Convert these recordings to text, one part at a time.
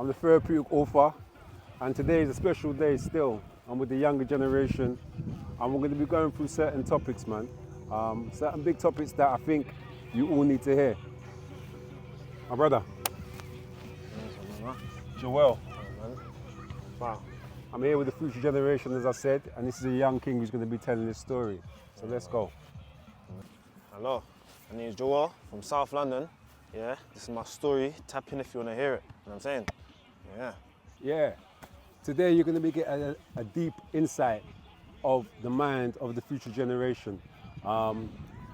I'm the therapeutic author, and today is a special day still. I'm with the younger generation, and we're going to be going through certain topics, man. Certain big topics that I think you all need to hear. My brother, Joelle. Wow. I'm here with the future generation, as I said, and this is a young king who's going to be telling this story. So let's go. Hello, my name is Joelle from South London. Yeah, this is my story. Tap in if you want to hear it. You know what I'm saying? Yeah. Yeah. Today you're going to be getting a deep insight of the mind of the future generation.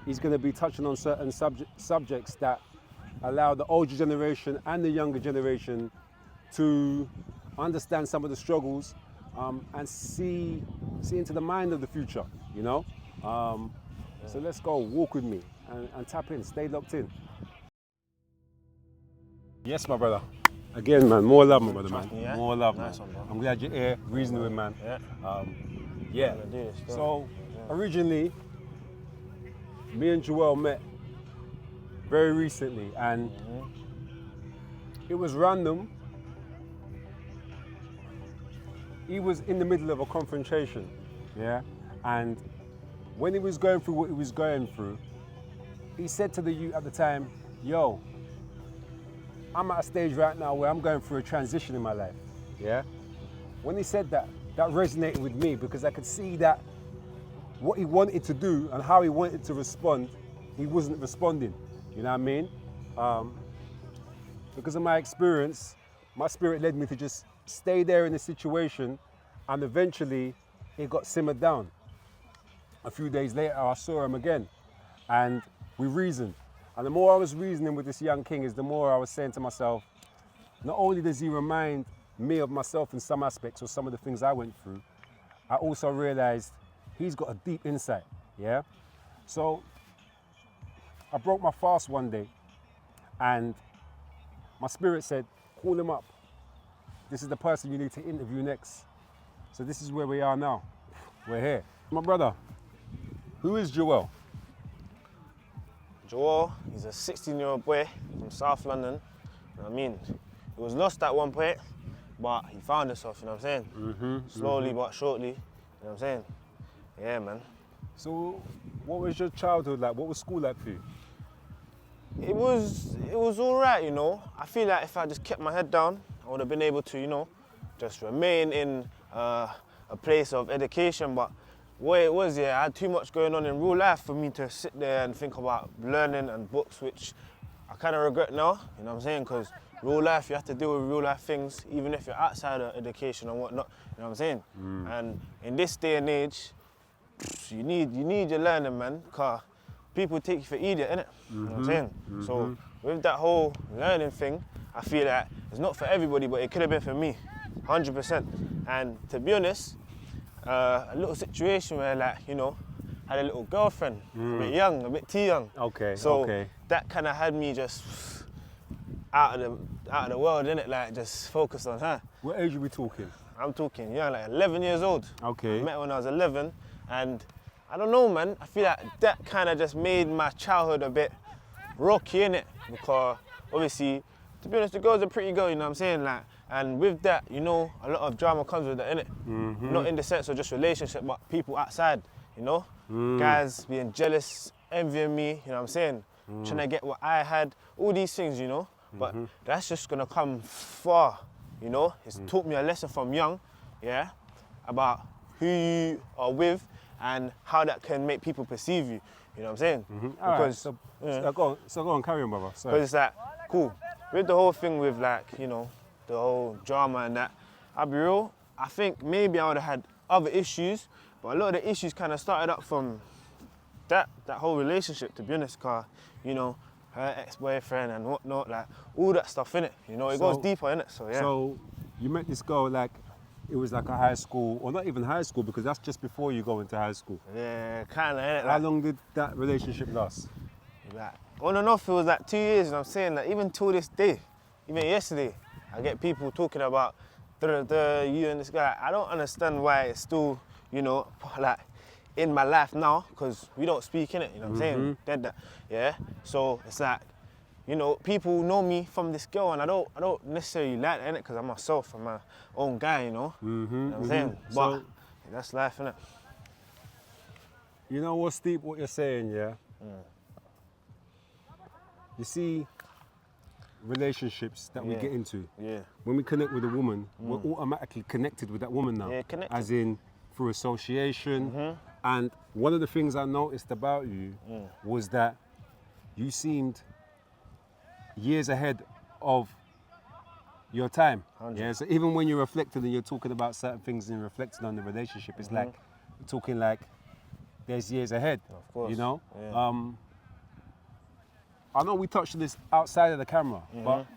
He's going to be touching on certain subjects that allow the older generation and the younger generation to understand some of the struggles and see into the mind of the future, you know? So let's go, walk with me and tap in, stay locked in. Yes, my brother. Again, man, more love, my brother, man. Yeah? More love, Nice man. one, bro. I'm glad you're here, reasoning, man. Yeah. Yeah. Gonna do this, So, originally, me and Joelle met very recently, and it was random. He was in the middle of a confrontation, yeah? And when he was going through what he was going through, he said to the youth at the time, yo, I'm at a stage right now where I'm going through a transition in my life, yeah? When he said that, that resonated with me because I could see that what he wanted to do and how he wanted to respond, he wasn't responding, you know what I mean? Because of my experience, my spirit led me to just stay there in the situation, and eventually it got simmered down. A few days later, I saw him again, and we reasoned. And the more I was reasoning with this young king, is the more I was saying to myself, not only does he remind me of myself in some aspects or some of the things I went through, I also realized he's got a deep insight, yeah? So I broke my fast one day, and my spirit said, call him up. This is the person you need to interview next. So this is where we are now. We're here. My brother, who is Joelle? Joelle, he's a 16-year-old boy from South London. You know what I mean? He was lost at one point, but he found himself, you know what I'm saying? Slowly but surely, you know what I'm saying? Yeah, man. So what was your childhood like? What was school like for you? It was all right, you know. I feel like if I just kept my head down, I would have been able to, you know, just remain in a place of education. But what it was, yeah, I had too much going on in real life for me to sit there and think about learning and books, which I kind of regret now, you know what I'm saying? Because real life, you have to deal with real life things, even if you're outside of education and whatnot, you know what I'm saying? And in this day and age, you need your learning, man, because people take you for idiot, innit? You know what I'm saying? So with that whole learning thing, I feel like it's not for everybody, but it could have been for me, 100%. And to be honest, a little situation where, like, you know, I had a little girlfriend, a bit young, a bit too young. Okay, so okay. that kind of had me just out of the world, innit? Like, just focused on her. What age are we talking? I'm talking, yeah, like 11 years old. Okay. I met her when I was 11, and I don't know, man. I feel like that kind of just made my childhood a bit rocky, innit? Because obviously, to be honest, the girl's a pretty girl, you know what I'm saying? Like, and with that, you know, a lot of drama comes with that, innit? Not in the sense of just relationship, but people outside, you know? Guys being jealous, envying me, you know what I'm saying? Trying to get what I had, all these things, you know? But that's just gonna come far, you know? It's taught me a lesson from young, yeah? About who you are with and how that can make people perceive you, you know what I'm saying? Because, so go on, carry on, brother. Sorry. Because it's like, cool, with the whole thing with, like, you know, the whole drama and that, I'll be real, I think maybe I would have had other issues, but a lot of the issues kind of started up from that whole relationship, to be honest, because, you know, her ex-boyfriend and whatnot, like, all that stuff, innit? You know, it goes deeper, innit? So, yeah. So you met this girl, like, it was like a high school, or not even high school, because that's just before you go into high school. Yeah, kind of, innit? How long did that relationship last? Like, on and off, it was like 2 years, you know what I'm saying? Like, even till this day, even yesterday, I get people talking about you and this guy. I don't understand why it's still, you know, like, in my life now, because we don't speak in it, you know what I'm saying? Dead that, yeah? So it's like, you know, people know me from this girl, and I don't necessarily like that, innit? Because I'm myself, I'm my own guy, you know. You know what I'm saying? But So, that's life, innit? you know what's deep what you're saying, yeah? You see, relationships that we Yeah. get into, Yeah. when we connect with a woman, we're automatically connected with that woman now. Yeah, connected. As in through association. And one of the things I noticed about you was that you seemed years ahead of your time. 100. Yeah. So even when you're reflecting and you're talking about certain things and reflecting on the relationship, it's like we're talking like there's years ahead. Of course. You know? Yeah. I know we touched on this outside of the camera, but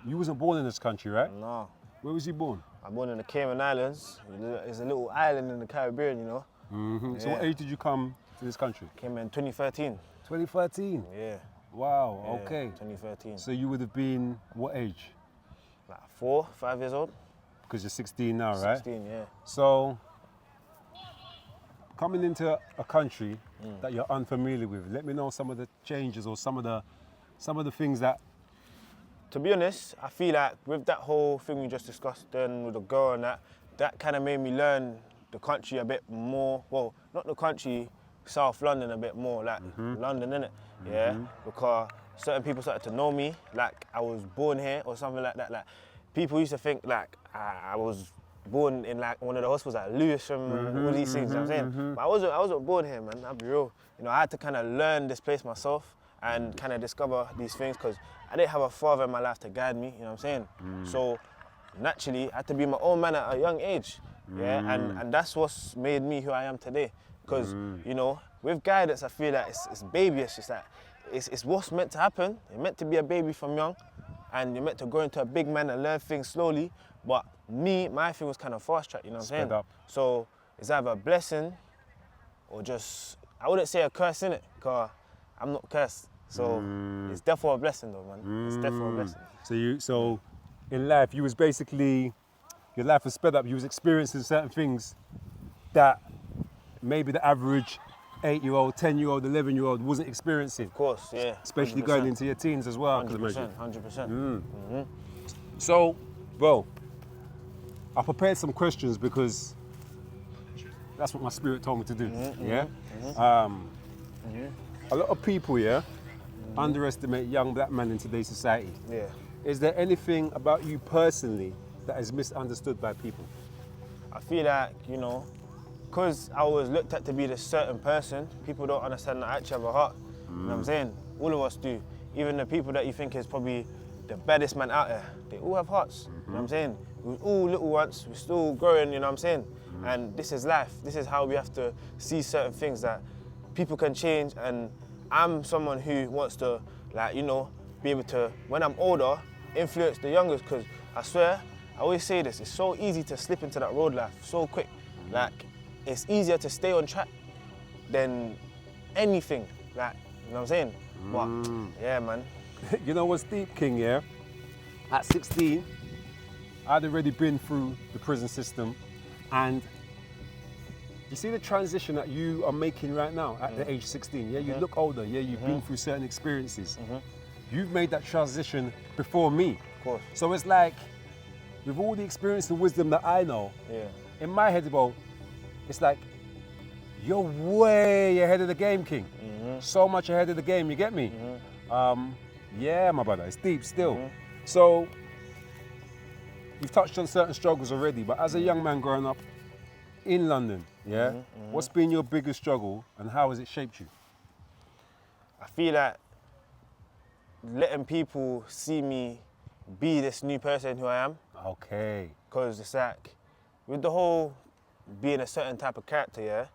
you wasn't born in this country, right? No. Where was you born? I'm born in the Cayman Islands. It's a little island in the Caribbean, you know. So what Yeah. age did you come to this country? Came in 2013. 2013. Yeah. Wow, Yeah, okay. 2013. So you would have been what age? Like 4, 5 years old. Because you're 16 now, right? 16, yeah. So coming into a country that you're unfamiliar with, let me know some of the changes or some of the things that. To be honest, I feel like with that whole thing we just discussed then with the girl and that kind of made me learn the country a bit more. Well, not the country, South London a bit more, like London, innit? Yeah, because certain people started to know me, like I was born here or something like that. Like people used to think like I was born in like one of the hospitals like Lewisham and all these things, you know what I'm saying? But I wasn't born here, man, I'll be real. You know, I had to kind of learn this place myself and kind of discover these things because I didn't have a father in my life to guide me, you know what I'm saying? So naturally, I had to be my own man at a young age, yeah? And that's what's made me who I am today. Because, you know, with guidance, I feel like it's babyish. It's like, it's what's meant to happen. You're meant to be a baby from young, and you're meant to grow into a big man and learn things slowly. But my thing was kind of fast track, you know what I'm saying? Sped up. So it's either a blessing or just, I wouldn't say a curse, innit? Because I'm not cursed. So it's definitely a blessing though, man. It's definitely a blessing. So in life, you was basically, your life was sped up. You was experiencing certain things that maybe the average 8-year-old, 10-year-old, 11-year-old wasn't experiencing. Of course, yeah. Especially 100%. going into your teens as well, I could 100%, imagine. 100%. So, bro, I prepared some questions because that's what my spirit told me to do. Yeah. A lot of people, underestimate young black men in today's society. Yeah. Is there anything about you personally that is misunderstood by people? I feel like, you know, because I was looked at to be this certain person, people don't understand that I actually have a heart. You know what I'm saying? All of us do. Even the people that you think is probably the baddest man out there, they all have hearts. You know what I'm saying? We're all little ones, we're still growing, you know what I'm saying? And this is life. This is how we have to see certain things that people can change. And I'm someone who wants to, like, you know, be able to, when I'm older, influence the youngest. Because I swear, I always say this, it's so easy to slip into that road life so quick. Like, it's easier to stay on track than anything. Like, you know what I'm saying? But, yeah, man. You know what's deep, King, yeah? At 16, I'd already been through the prison system, and you see the transition that you are making right now at the age 16, yeah? You look older, yeah? You've been through certain experiences. You've made that transition before me. Of course. So it's like, with all the experience and wisdom that I know, in my head, bro, it's like, you're way ahead of the game, King. So much ahead of the game, you get me? Yeah, my brother, it's deep still. So, you've touched on certain struggles already, but as a young man growing up in London, yeah, what's been your biggest struggle and how has it shaped you? I feel like letting people see me be this new person who I am. Okay. Because it's like, with the whole being a certain type of character, yeah,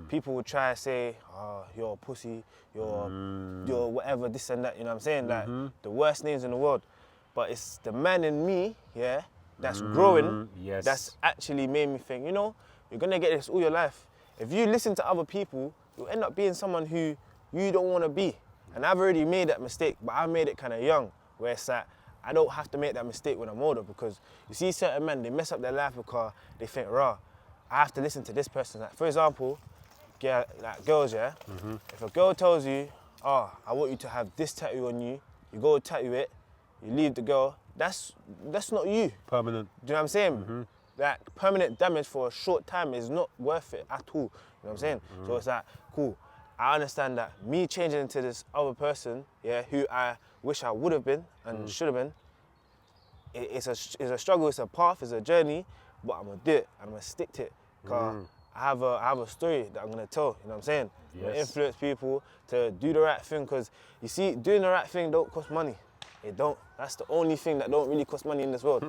people would try to say, oh, you're a pussy, you're whatever, this and that, you know what I'm saying? Like, the worst names in the world. But it's the man in me, yeah, that's growing, that's actually made me think, you know, you're gonna get this all your life. If you listen to other people, you'll end up being someone who you don't wanna be. And I've already made that mistake, but I made it kind of young, where it's like, I don't have to make that mistake when I'm older, because you see certain men, they mess up their life because they think, rah, I have to listen to this person. Like, for example, like girls, yeah? If a girl tells you, oh, I want you to have this tattoo on you. You go tattoo it, you leave the girl. That's not you. Permanent. Do you know what I'm saying? Like, permanent damage for a short time is not worth it at all. You know what I'm saying? So it's like, cool. I understand that me changing into this other person, yeah, who I wish I would have been and should have been, it's a struggle, it's a path, it's a journey, but I'm gonna do it and I'm gonna stick to it. Cause I have a story that I'm gonna tell, you know what I'm saying? I'm gonna influence people to do the right thing, cause you see, doing the right thing don't cost money. It don't. That's the only thing that don't really cost money in this world.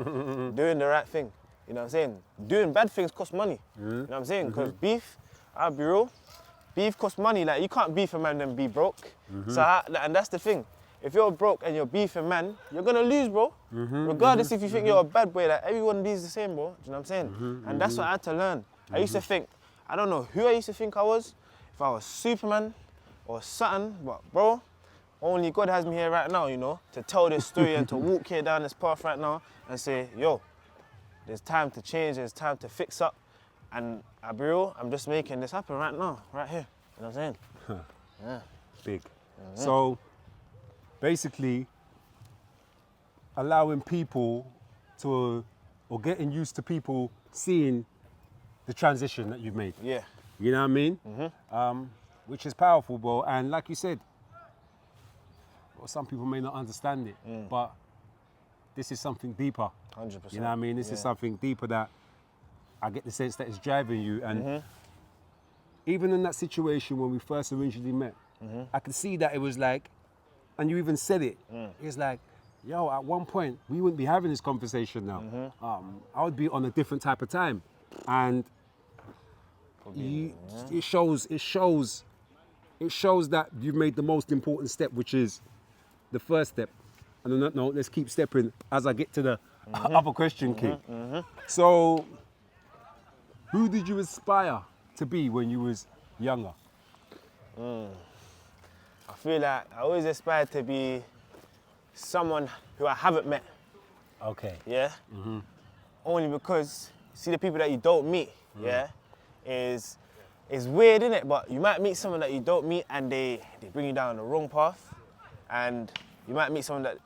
Doing the right thing, you know what I'm saying? Doing bad things cost money, you know what I'm saying? Cause beef, I'll be real, beef costs money. Like, you can't beef a man and be broke. So and that's the thing. If you're broke and you're beefing man, you're gonna lose, bro. Regardless if you think you're a bad boy, like, everyone loses the same, bro. Do you know what I'm saying? And that's what I had to learn. I used to think, I don't know who I used to think I was, if I was Superman or something, but bro, only God has me here right now, you know, to tell this story and to walk here down this path right now and say, yo, there's time to change, there's time to fix up. And I'll be real, I'm just making this happen right now, right here. You know what I'm saying? Yeah. Big. So basically, allowing people to, or getting used to people seeing the transition that you've made. Yeah. You know what I mean? Which is powerful, bro. And like you said, well, some people may not understand it, but this is something deeper. 100%. You know what I mean? This is something deeper that I get the sense that it's driving you. And even in that situation when we first originally met, I could see that it was like, and you even said it, it's like, yo, at one point, we wouldn't be having this conversation now. I would be on a different type of time. And it shows that you've made the most important step, which is the first step. And on that note, let's keep stepping as I get to the other question, King. So, who did you aspire to be when you was younger? I feel like I always aspired to be someone who I haven't met. Okay. Yeah? Only because, see, the people that you don't meet, yeah, is weird, innit? But you might meet someone that you don't meet and they bring you down the wrong path. And you might meet someone that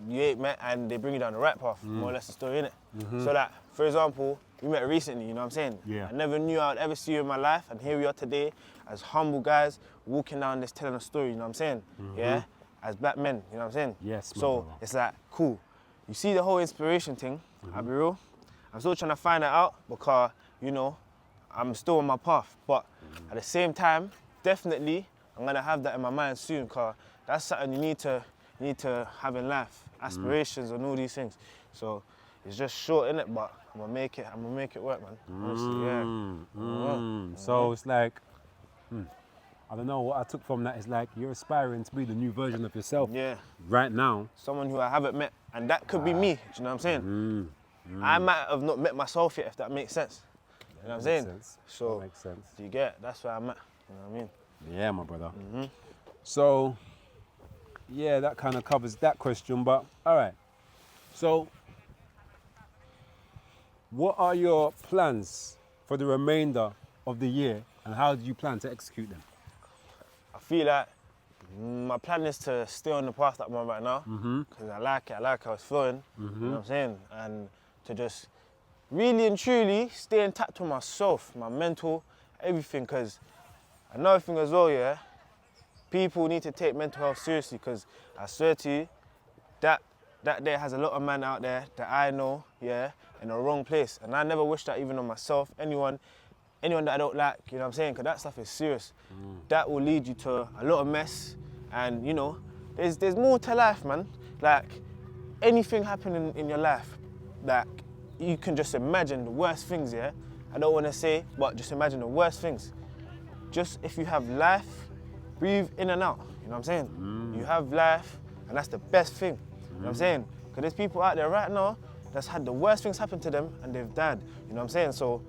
you ain't met and they bring you down the right path. More or less the story, innit? So that, for example, we met recently, you know what I'm saying? Yeah. I never knew I would ever see you in my life, and here we are today as humble guys walking down this telling a story, you know what I'm saying? Yeah? As black men, you know what I'm saying? Yes, my So brother. it's like, cool. You see the whole inspiration thing, I'll be real. I'm still trying to find that out because, you know, I'm still on my path. But at the same time, definitely, I'm gonna have that in my mind soon because that's something you need to have in life. Aspirations and all these things. So it's just short, innit? But I'm gonna make it work, man. Honestly, yeah. So it's like, I don't know, what I took from that is like, you're aspiring to be the new version of yourself. Yeah. Right now. Someone who I haven't met. And that could be me, do you know what I'm saying? I might have not met myself yet, if that makes sense. You know what I'm saying? Sense. So, That makes sense. do you get it? That's where I'm at, you know what I mean? Yeah, my brother. So, yeah, that kind of covers that question, but all right. So, what are your plans for the remainder of the year and how do you plan to execute them? I feel like my plan is to stay on the path that I'm on right now because I like how it's flowing, you know what I'm saying? And to just really and truly stay intact with myself, my mental, everything, because another thing as well, yeah, people need to take mental health seriously because I swear to you, that there has a lot of men out there that I know, yeah, in the wrong place. And I never wish that even on myself, anyone that I don't like, you know what I'm saying? Because that stuff is serious. That will lead you to a lot of mess. And, you know, there's more to life, man. Like, anything happening in your life, like, you can just imagine the worst things, yeah? I don't want to say, but just imagine the worst things. Just if you have life, breathe in and out, you know what I'm saying? You have life, and that's the best thing, you know what I'm saying? Because there's people out there right now that's had the worst things happen to them and they've died, you know what I'm saying? So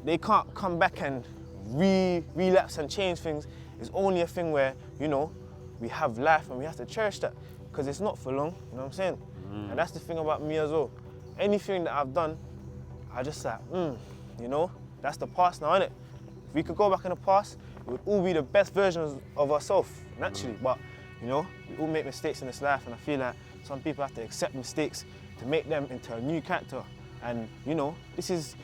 they can't come back and relapse and change things. It's only a thing where, you know, we have life and we have to cherish that because it's not for long, you know what I'm saying? And that's the thing about me as well. Anything that I've done, I just like, you know, that's the past now, innit? If we could go back in the past, it would all be the best versions of ourselves, naturally. But you know, we all make mistakes in this life, and I feel like some people have to accept mistakes to make them into a new character. And you know, this is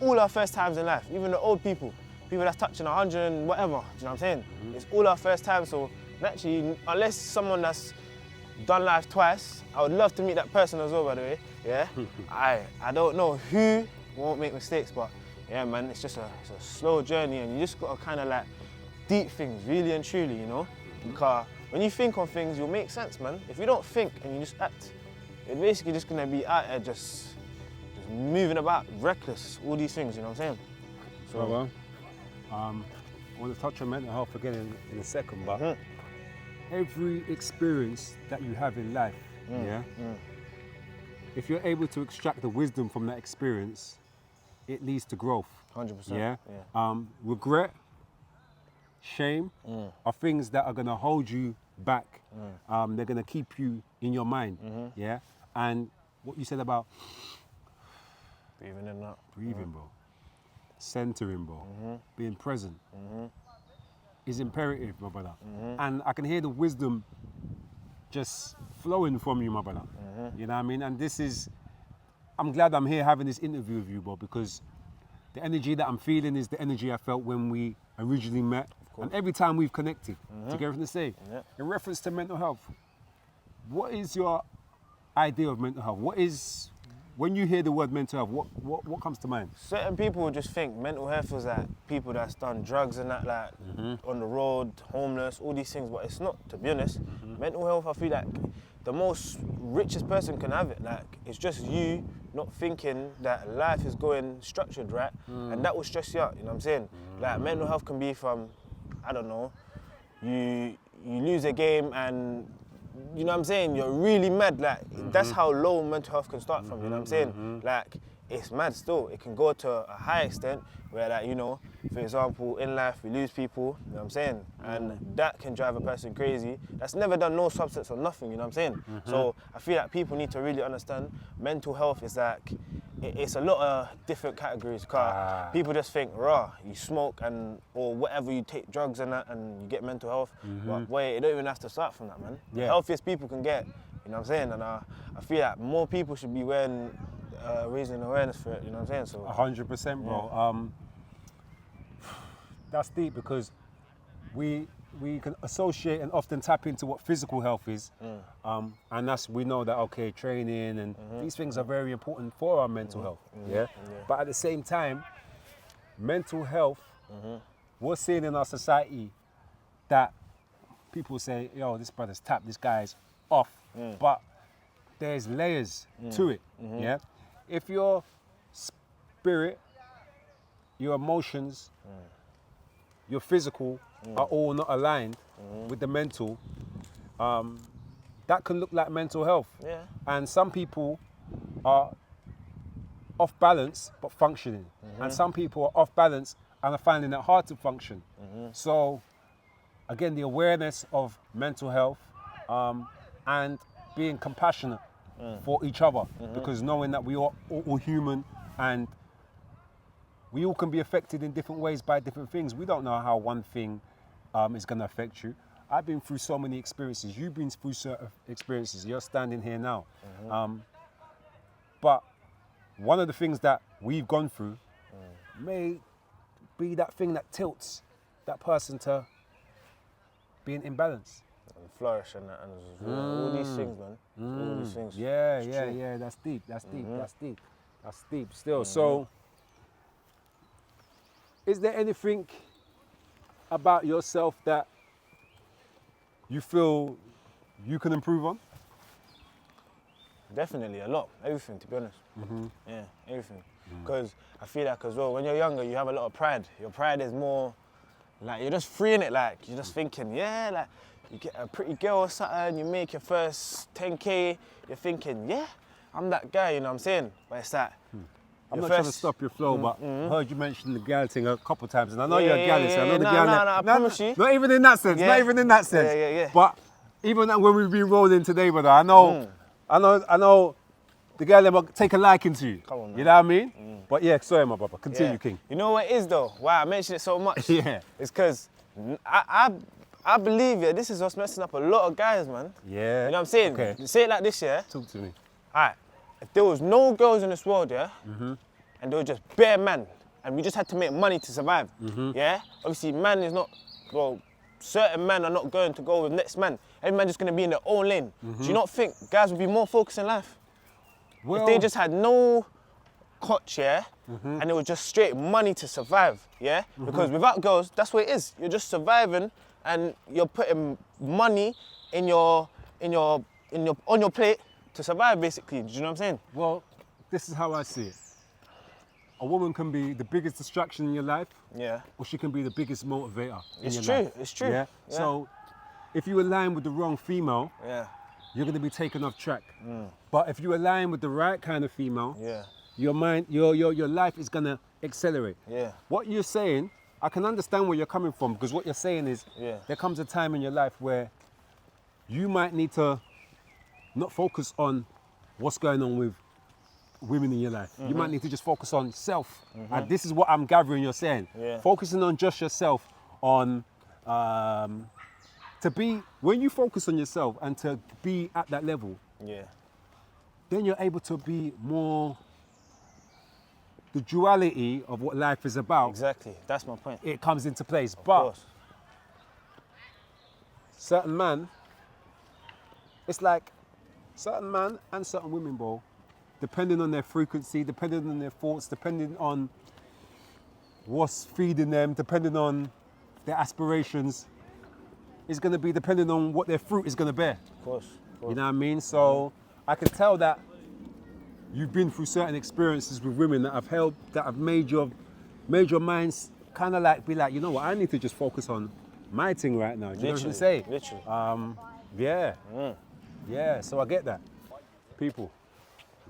all our first times in life. Even the old people that's touching 100 and whatever. Do you know what I'm saying? It's all our first time. So naturally, unless someone that's done life twice, I would love to meet that person as well. By the way, yeah. I don't know who won't make mistakes, but yeah, man, it's just a slow journey, and you just gotta kind of like deep things, really and truly, you know. Because when you think on things, you'll make sense, man. If you don't think and you just act, you're basically just gonna be out there just moving about, reckless, all these things, you know what I'm saying? So, well, I want to touch on mental health again in a second, but every experience that you have in life, if you're able to extract the wisdom from that experience, it leads to growth. 100%. Yeah. Regret, shame are things that are going to hold you back. They're going to keep you in your mind. Yeah. And what you said about breathing in and out. Breathing, bro. Centering, bro. Being present is imperative, my brother. And I can hear the wisdom just flowing from you, my brother. You know what I mean? And I'm glad I'm here having this interview with you, bro, because the energy that I'm feeling is the energy I felt when we originally met. And every time we've connected, to get everything to say. In reference to mental health, what is your idea of mental health? When you hear the word mental health, what comes to mind? Certain people just think mental health is like people that's done drugs and that, like on the road, homeless, all these things, but it's not, to be honest. Mental health, I feel like the most richest person can have it. Like, it's just you not thinking that life is going structured, right? And that will stress you out, you know what I'm saying? Like, mental health can be from, I don't know, you lose a game and, you know what I'm saying, you're really mad. Like, that's how low mental health can start from, you know what I'm saying? Like, it's mad still. It can go to a high extent where, like, you know, for example, in life we lose people, you know what I'm saying? And that can drive a person crazy. That's never done no substance or nothing, you know what I'm saying? So I feel like people need to really understand mental health is like, it's a lot of different categories, because people just think, raw, you smoke and or whatever, you take drugs and that and you get mental health. But wait, it don't even have to start from that, man. The healthiest people can get, you know what I'm saying? And I feel like more people should be raising awareness for it, you know what I'm saying? So 100%, bro. That's deep, because we can associate and often tap into what physical health is, and we know that, okay, training and these things are very important for our mental health. But at the same time, mental health, we're seeing in our society that people say, yo, this brother's tapped, this guy's off, but there's layers to it. If your spirit, your emotions, your physical are all not aligned with the mental, that can look like mental health. And some people are off balance but functioning, and some people are off balance and are finding it hard to function. So again, the awareness of mental health and being compassionate for each other, because knowing that we are all human and we all can be affected in different ways by different things. We don't know how one thing is going to affect you. I've been through so many experiences. You've been through certain experiences. You're standing here now. But one of the things that we've gone through may be that thing that tilts that person to being imbalanced. And flourish and that, and all these things, man. All these things. Yeah. That's deep. That's deep still. So, is there anything about yourself that you feel you can improve on? Definitely, a lot. Everything, to be honest. Yeah, everything. Because I feel like as well, when you're younger, you have a lot of pride. Your pride is more, like, you're just free in it. Like, you're just thinking, yeah, like, you get a pretty girl or something, you make your first 10K, you're thinking, yeah, I'm that guy, you know what I'm saying? But it's like, I'm not trying to stop your flow, but I heard you mention the gal thing a couple of times, and I know you're a gal, so I know the gal. I promise you. Not even in that sense, not even in that sense. Yeah. But even when we've been rolling today, brother, I know the girl will take a liking to you. Come on, man. You know what I mean? But yeah, sorry, my brother. Continue, King. You know what it is though? Why I mention it so much? Yeah. It's because I I believe, yeah, this is what's messing up a lot of guys, man. Yeah. You know what I'm saying? Okay. Say it like this, yeah? Talk to me. Alright, if there was no girls in this world, yeah, and there were just bare men, and we just had to make money to survive, yeah? Obviously, man is not, well, certain men are not going to go with next man. Every man just going to be in their own lane. Do you not think guys would be more focused in life? Well, If they just had no coach, yeah, and it was just straight money to survive, yeah? Because without girls, that's what it is. You're just surviving, and you're putting money on your plate to survive, basically. Do you know what I'm saying? well, this is how I see it. A woman can be the biggest distraction in your life, Yeah. or she can be the biggest motivator in It's your true, life. it's true. Yeah? Yeah. So, if you align with the wrong female, Yeah. you're going to be taken off track. But if you align with the right kind of female, Yeah. your mind, your life is going to accelerate. Yeah. What you're saying, I can understand where you're coming from, because what you're saying is Yeah. there comes a time in your life where you might need to not focus on what's going on with women in your life. You might need to just focus on self. And this is what I'm gathering you're saying. Yeah. Focusing on just yourself, on to be, when you focus on yourself and to be at that level, Yeah. then you're able to be more, the duality of what life is about, Exactly. That's my point. it comes into place. Of But course. certain man, it's like certain man and certain women, bro, depending on their frequency, depending on their thoughts, depending on what's feeding them, depending on their aspirations, is going to be depending on what their fruit is going to bear. Of course. You know what I mean? So I can tell that you've been through certain experiences with women that have helped, that have made your minds kind of like be like, you know what, I need to just focus on my thing right now. Do you know what I'm saying? Literally. Yeah. Yeah, so I get that. People,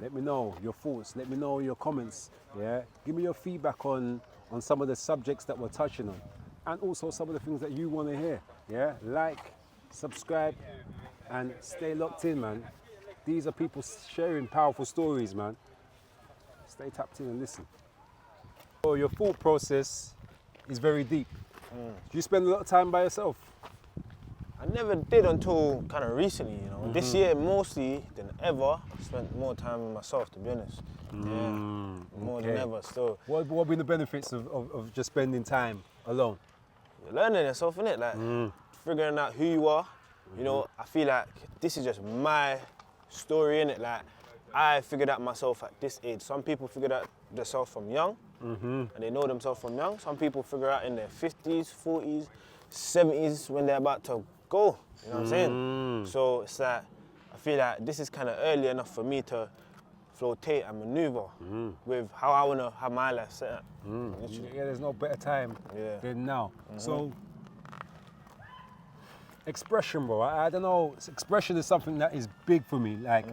let me know your thoughts, let me know your comments. Yeah. Give me your feedback on some of the subjects that we're touching on. And also some of the things that you want to hear. Yeah. Like, subscribe, and stay locked in, man. These are people sharing powerful stories, man. Stay tapped in and listen. So your thought process is very deep. Do you spend a lot of time by yourself? I never did until kind of recently, you know. This year, mostly than ever, I spent more time with myself, to be honest. Yeah, more than okay. ever, still. What have been the benefits of just spending time alone? You're learning yourself, innit? Like, figuring out who you are. You know, I feel like this is just my story, innit? Like, I figured out myself at this age. Some people figured out themselves from young, and they know themselves from young. Some people figure out in their 50s, 40s, 70s when they're about to go. You know what I'm saying? So it's like, I feel like this is kind of early enough for me to flotate and maneuver with how I want to have my life set up. Literally. Yeah, there's no better time than now. So, expression, bro. I don't know. Expression is something that is big for me. Like,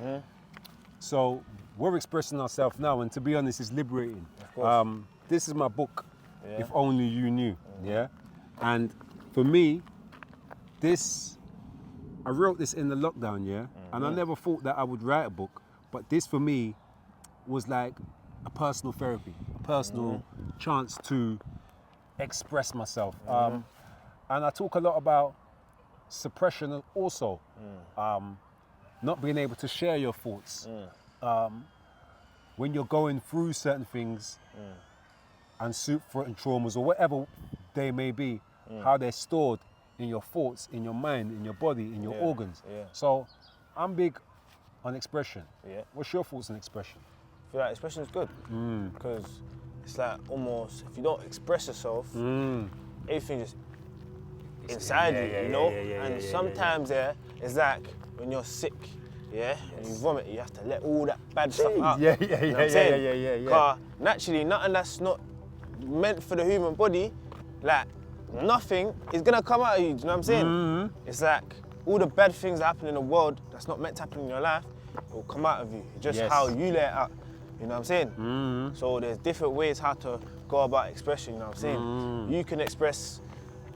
so we're expressing ourselves now, and to be honest, it's liberating. Of course. This is my book. Yeah. If only you knew. Yeah, and for me, this, I wrote this in the lockdown. Yeah, and I never thought that I would write a book, but this for me was like a personal therapy, a personal chance to express myself. And I talk a lot about suppression also, not being able to share your thoughts. When you're going through certain things and certain traumas or whatever they may be, how they're stored in your thoughts, in your mind, in your body, in your organs. Yeah. So I'm big on expression. Yeah. What's your thoughts on expression? I feel like expression is good because it's like almost, if you don't express yourself, everything just inside you, you know? And sometimes it's like when you're sick, and you vomit, you have to let all that bad stuff out. You know what I'm saying? Because naturally, nothing that's not meant for the human body, like nothing is gonna come out of you, do you know what I'm saying? It's like all the bad things that happen in the world that's not meant to happen in your life, it will come out of you. It's just how you let it out, you know what I'm saying? So there's different ways how to go about expression, you know what I'm saying? You can express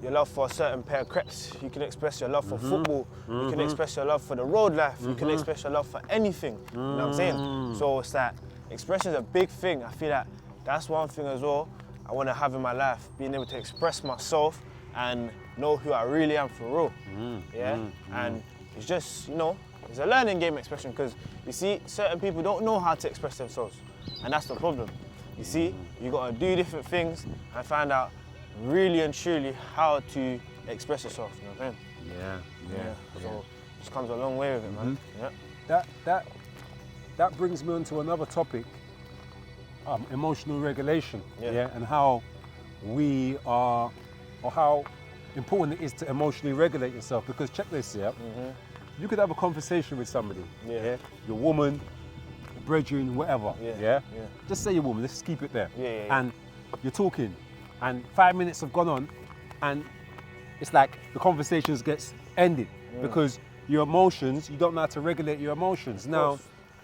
your love for a certain pair of crepes, you can express your love for football, you can express your love for the road life, you can express your love for anything, you know what I'm saying? So it's like, expression is a big thing. I feel like that's one thing as well I want to have in my life, being able to express myself and know who I really am for real. Yeah, and it's just, you know, it's a learning game, expression, because you see, certain people don't know how to express themselves, and that's the problem. You see, you gotta do different things and find out really and truly how to express yourself. You know what I'm saying? So it just comes a long way with it, man. Yeah. That brings me on to another topic, emotional regulation. Yeah. And how we are, or how important it is to emotionally regulate yourself. Because check this, you could have a conversation with somebody, your woman, brethren, whatever, Just say your woman, let's keep it there. And you're talking, and 5 minutes have gone on, and it's like the conversation gets ended because your emotions, you don't know how to regulate your emotions. Now,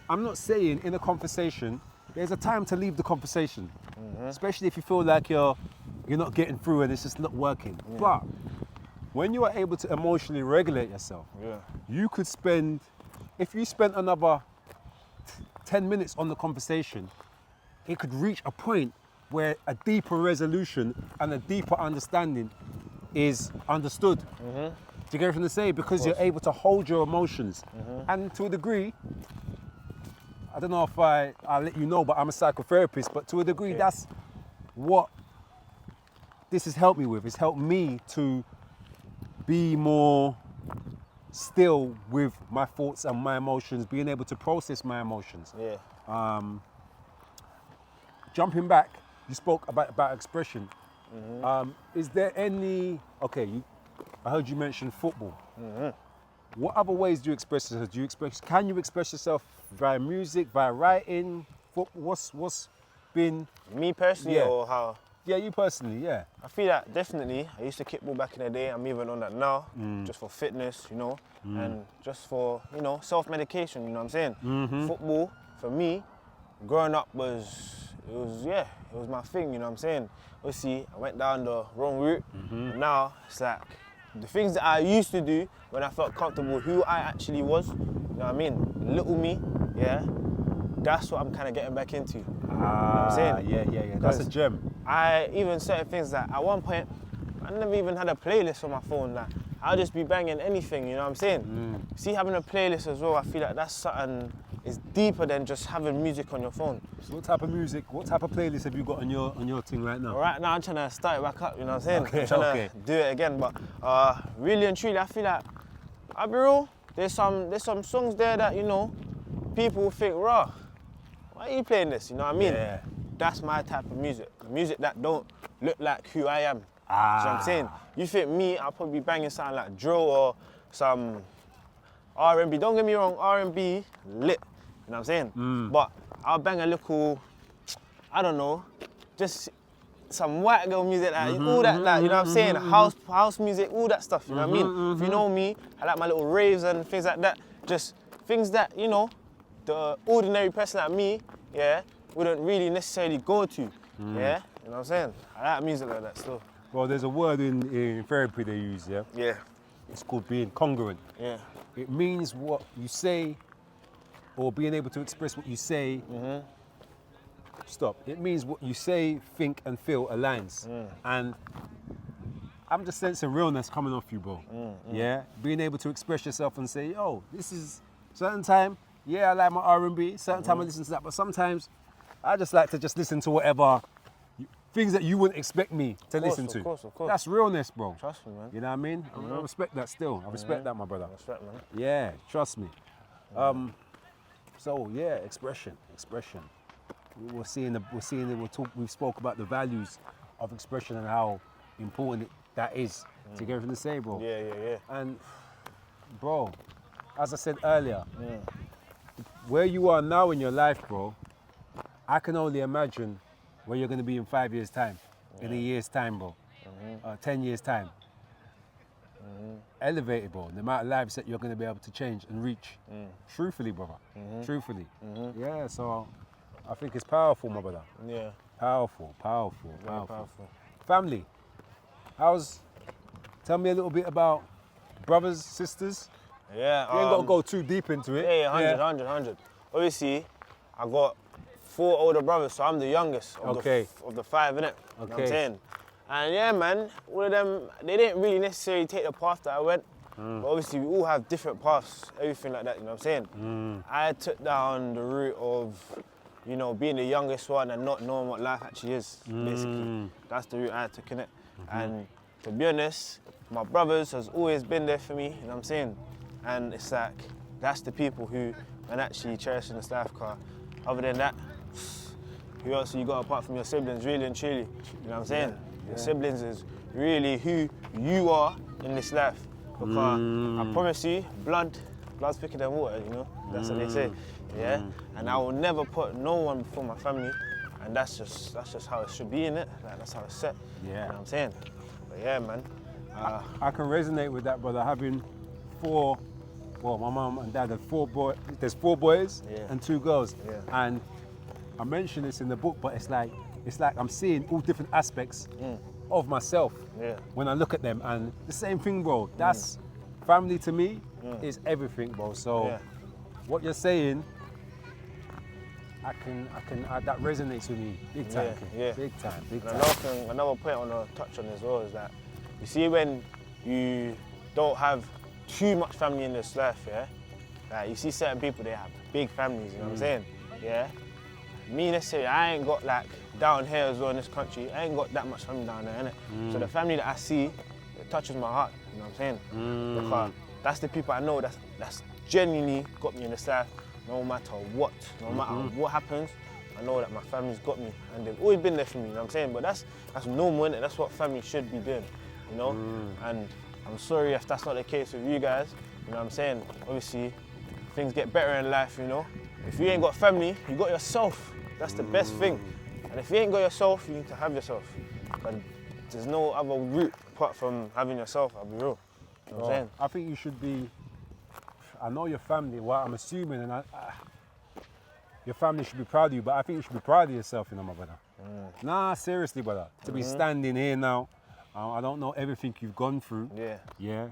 I'm not saying in a conversation, there's a time to leave the conversation, especially if you feel like you're not getting through and it's just not working. But when you are able to emotionally regulate yourself, you could spend, if you spent another 10 minutes on the conversation, it could reach a point where a deeper resolution and a deeper understanding is understood. Do you get what I'm saying? Because you're able to hold your emotions. And to a degree, I don't know if I'll let you know, but I'm a psychotherapist, but to a degree, that's what this has helped me with. It's helped me to be more still with my thoughts and my emotions, being able to process my emotions. Jumping back, you spoke about expression. Is there any, I heard you mention football. What other ways do you express yourself? Can you express yourself via music, via writing? What's been... Me personally, or how? Yeah, you personally, I feel that definitely. I used to kickball back in the day. I'm even on that now, just for fitness, you know, and just for, you know, self-medication, you know what I'm saying? Football, for me, growing up was my thing, you know what I'm saying? Obviously, I went down the wrong route, and now it's like the things that I used to do when I felt comfortable, who I actually was, you know what I mean? Little me, that's what I'm kind of getting back into. You know what I'm saying? Yeah. That's a gem. Even certain things that at one point, I never even had a playlist on my phone. Like, I'll just be banging anything, you know what I'm saying? See, having a playlist as well, I feel like that's something is deeper than just having music on your phone. So what type of music, what type of playlist have you got on your thing right now? Right now, I'm trying to start it back up, you know what I'm saying? I'm trying to do it again, but really and truly, I feel like, I'll be real, there's some songs there that, you know, people think, raw, why are you playing this, you know what I mean? That's my type of music. Music that don't look like who I am. You know what I'm saying? You think me, I'll probably be banging something like drill or some R&B. Don't get me wrong, R&B lit. You know what I'm saying? But I'll bang a little, I don't know, just some white girl music, like, all that, like, you know what I'm saying? House music, all that stuff, you know what I mean? If you know me, I like my little raves and things like that. Just things that, you know, the ordinary person like me, wouldn't really necessarily go to, You know what I'm saying? I like music like that still. Well, there's a word in therapy they use, It's called being congruent. It means what you say, or being able to express what you say. It means what you say, think, and feel aligns. And I'm just sensing realness coming off you, bro. Being able to express yourself and say, yo, this is certain time, I like my R&B, certain time I listen to that, but sometimes I just like to just listen to whatever, things that you wouldn't expect me to listen to. Of course. That's realness, bro. Trust me, man. You know what I mean? I respect that still. I respect that, my brother. Respect, man. Yeah, trust me. Expression. We spoke about the values of expression and how important that is to get everything to say, bro. Yeah. And, bro, as I said earlier, where you are now in your life, bro, I can only imagine where you're going to be in 5 years' time, in a year's time, bro, 10 years' time. Elevated, bro, the amount of lives that you're going to be able to change and reach. Truthfully, brother. Truthfully. Yeah, so I think it's powerful, my brother. Yeah. Powerful. Very powerful. Family, tell me a little bit about brothers, sisters. Yeah. You ain't got to go too deep into it. Yeah, 100. Obviously, I got 4 older brothers, so I'm the youngest of the 5, innit? You know what I'm saying? And yeah, man, all of them, they didn't really necessarily take the path that I went. But obviously, we all have different paths, everything like that, you know what I'm saying? I took down the route of, you know, being the youngest one and not knowing what life actually is, basically. That's the route I took, innit? And to be honest, my brothers has always been there for me, you know what I'm saying? And it's like, that's the people who are actually cherishing this life, car. Other than that, who else you got apart from your siblings, really and truly? You know what I'm saying? Your siblings is really who you are in this life. Because I promise you, blood's thicker than water, you know? That's what they say, yeah? And I will never put no one before my family, and that's just how it should be, innit? Like, that's how it's set, you know what I'm saying? But yeah, man. I can resonate with that, brother. Having four, well, my mum and dad had there's 4 boys and 2 girls. And I mentioned this in the book, but it's like I'm seeing all different aspects of myself when I look at them. And the same thing, bro. That's family to me is everything, bro. So what you're saying, that resonates with me big time. Big time. Another point I want to touch on as well is that you see when you don't have too much family in this life, like you see certain people, they have big families, you know what I'm saying? Yeah. Me necessarily, I ain't got like down here as well in this country, I ain't got that much family down there, innit? So the family that I see, it touches my heart, you know what I'm saying? Because that's the people I know that's genuinely got me in this life, no matter what, no matter what happens, I know that my family's got me and they've always been there for me, you know what I'm saying? But that's normal, innit? That's what family should be doing, you know? And I'm sorry if that's not the case with you guys, you know what I'm saying? Obviously, things get better in life, you know? If you ain't got family, you got yourself. That's the best thing. And if you ain't got yourself, you need to have yourself. But there's no other route apart from having yourself, I'll be real. You know what I'm saying? I think you should be, I know your family, well, I'm assuming, and your family should be proud of you, but I think you should be proud of yourself, you know, my brother. Nah, seriously, brother. To be standing here now, I don't know everything you've gone through. Yeah.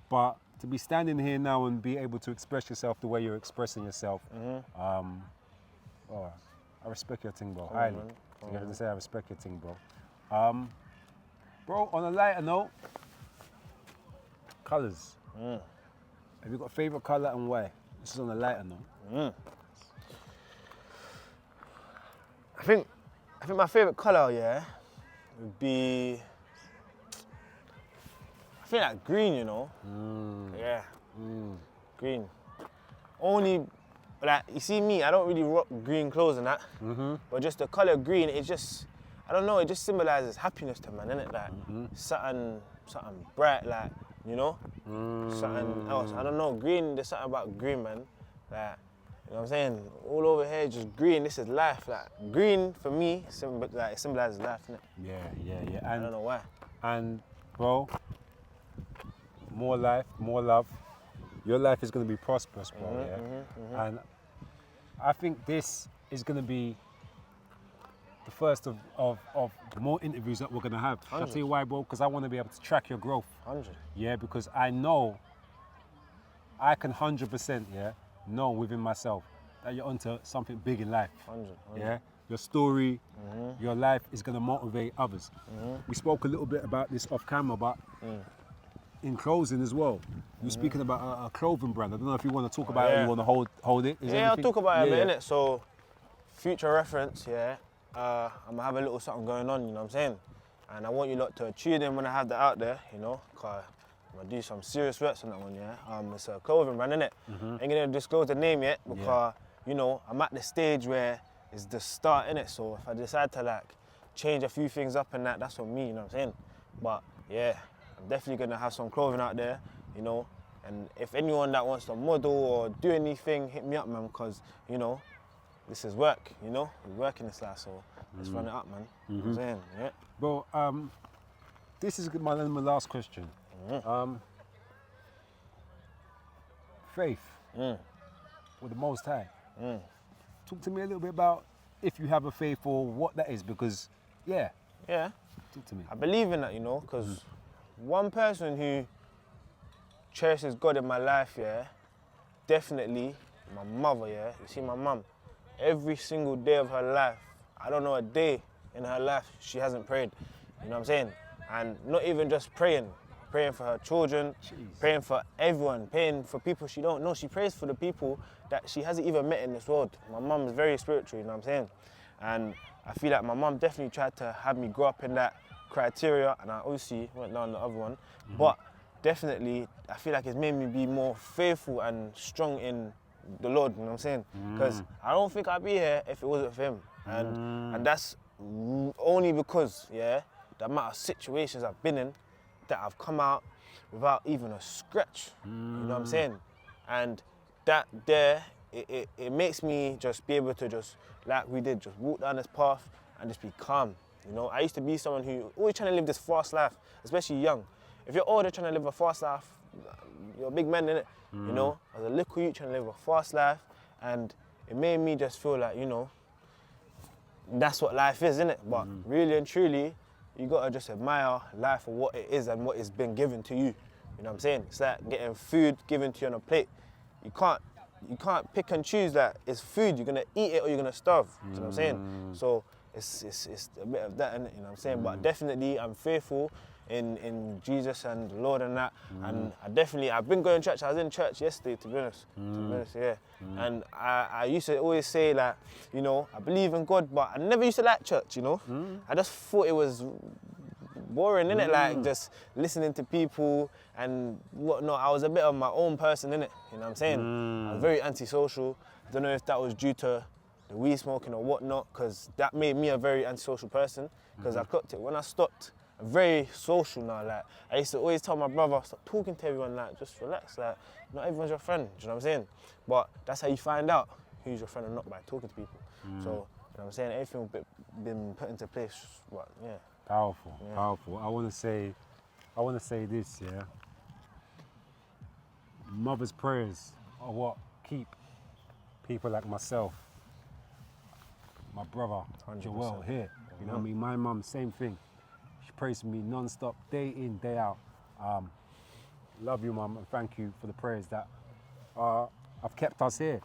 But to be standing here now and be able to express yourself the way you're expressing yourself, I respect your thing, bro, highly. You gotta say I respect your thing, bro. Bro, on a lighter note, colours. Have you got a favourite colour and why? This is on a lighter note. I think my favourite colour, would be, I feel like green, you know? Green. Only, like, you see me, I don't really rock green clothes and that, but just the colour green, it just, I don't know, it just symbolises happiness to man, innit? Like, something bright, like, you know? Something else, I don't know, green, there's something about green, man. Like, you know what I'm saying? All over here, just green, this is life. Like, green, for me, it symbolises life, innit? Yeah. I don't know why. And, bro, more life, more love. Your life is going to be prosperous, bro, And I think this is going to be the first of more interviews that we're going to have. I'll tell you why, bro, because I want to be able to track your growth. 100. Yeah, because I know, I can 100%, know within myself that you're onto something big in life. 100. Yeah, your story, your life is going to motivate others. We spoke a little bit about this off camera, but in closing as well, you were speaking about a clothing brand. I don't know if you want to talk about it or you want to hold it. I'll talk about it a minute. So, future reference, I'm going to have a little something going on, you know what I'm saying? And I want you lot to tune in when I have that out there, you know, because I'm going to do some serious reps on that one, It's a clothing brand, innit? Ain't going to disclose the name yet because, you know, I'm at the stage where it's the start, innit? So if I decide to, like, change a few things up and that's on me, you know what I'm saying? But, I'm definitely going to have some clothing out there, you know? And if anyone that wants to model or do anything, hit me up, man, because, you know, this is work, you know? We work in this life, so let's run it up, man. You know what I'm saying? Yeah. Bro, this is my last question. Faith with the Most High. Talk to me a little bit about if you have a faith or what that is, because, Yeah. talk to me. I believe in that, you know, because one person who cherishes God in my life, definitely my mother, You see, my mum, every single day of her life, I don't know a day in her life she hasn't prayed, you know what I'm saying? and not even just praying for her children, praying for everyone, praying for people she don't know. She prays for the people that she hasn't even met in this world. My mum is very spiritual, you know what I'm saying? And I feel like my mum definitely tried to have me grow up in that criteria, and I obviously went down the other one. But definitely, I feel like it's made me be more faithful and strong in the Lord, you know what I'm saying? Because I don't think I'd be here if it wasn't for him. And that's only because, the amount of situations I've been in that I've come out without even a scratch, you know what I'm saying? And that there, it makes me just be able to just, like we did, just walk down this path and just be calm, you know? I used to be someone who always trying to live this fast life, especially young. If you're older trying to live a fast life, you're a big man, innit? You know, as a little youth trying to live a fast life, and it made me just feel like, you know, that's what life is, innit? But really and truly, you gotta just admire life for what it is and what it's been given to you. You know what I'm saying? It's like getting food given to you on a plate. You can't pick and choose that it's food, you're gonna eat it or you're gonna starve. You know what I'm saying? So it's a bit of that, innit? You know what I'm saying? But definitely I'm faithful in Jesus and the Lord and that. And I've been going to church. I was in church yesterday, to be honest. And I used to always say, like, you know, I believe in God, but I never used to like church, you know? I just thought it was boring, innit? Like, just listening to people and whatnot. I was a bit of my own person, innit? You know what I'm saying? I was very antisocial. I don't know if that was due to the weed smoking or whatnot, because that made me a very antisocial person, because I clocked it. When I stopped, I'm very social now. Like, I used to always tell my brother, stop talking to everyone, like, just relax. Like, not everyone's your friend, do you know what I'm saying? But that's how you find out who's your friend or not, by talking to people. So, you know what I'm saying? Everything been put into place, but yeah. Powerful, powerful. I want to say this, yeah. Mother's prayers are what keep people like myself, my brother, 100%. Joelle, here. You know what I mean? My mum, same thing. She prays for me non-stop, day in, day out. Love you, Mum, and thank you for the prayers that have kept us here.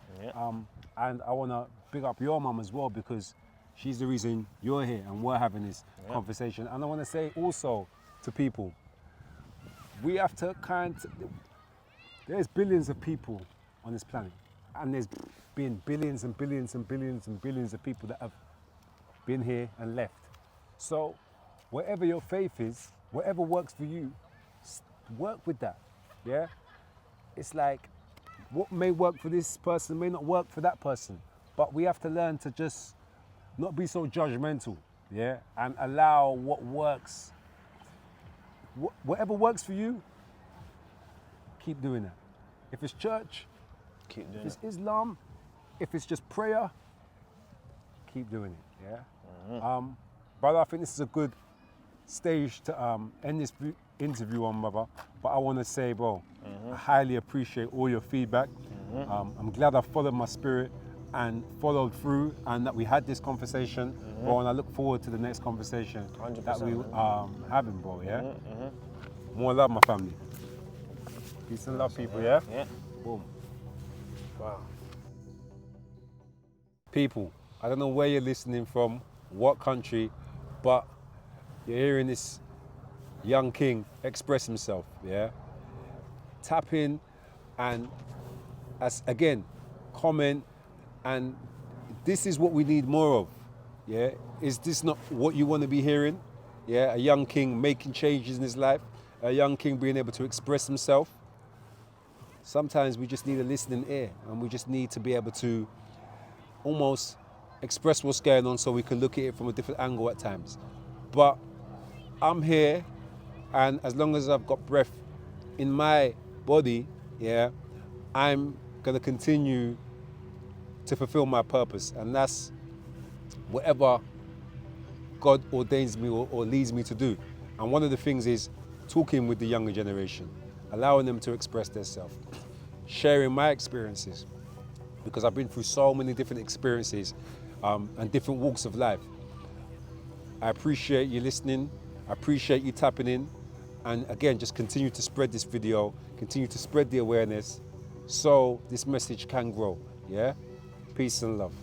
And I want to big up your mum as well, because she's the reason you're here and we're having this conversation. And I want to say also to people, we have to there's billions of people on this planet, and there's been billions and billions and billions and billions of people that have been here and left. So whatever your faith is, whatever works for you, work with that, yeah? It's like, what may work for this person may not work for that person, but we have to learn to just not be so judgmental, yeah? And allow what works, whatever works for you, keep doing that. If it's church, Keep doing if it's Islam, if it's just prayer, keep doing it, yeah? Brother, I think this is a good stage to end this interview on, brother. But I want to say, bro, I highly appreciate all your feedback. I'm glad I followed my spirit and followed through, and that we had this conversation, bro, and I look forward to the next conversation 100%, that we having, bro, yeah? More love, my family. Peace and love, people, yeah? Yeah. Boom. Wow. People, I don't know where you're listening from, what country, but you're hearing this young king express himself, yeah? Tap in and, again, comment, and this is what we need more of, yeah? Is this not what you want to be hearing? Yeah, a young king making changes in his life, a young king being able to express himself. Sometimes we just need a listening ear, and we just need to be able to almost express what's going on so we can look at it from a different angle at times. But I'm here, and as long as I've got breath in my body, yeah, I'm gonna continue to fulfill my purpose, and that's whatever God ordains me or leads me to do. And one of the things is talking with the younger generation, allowing them to express themselves, sharing my experiences, because I've been through so many different experiences and different walks of life. I appreciate you listening. I appreciate you tapping in. And again, just continue to spread this video, continue to spread the awareness so this message can grow, yeah? Peace and love.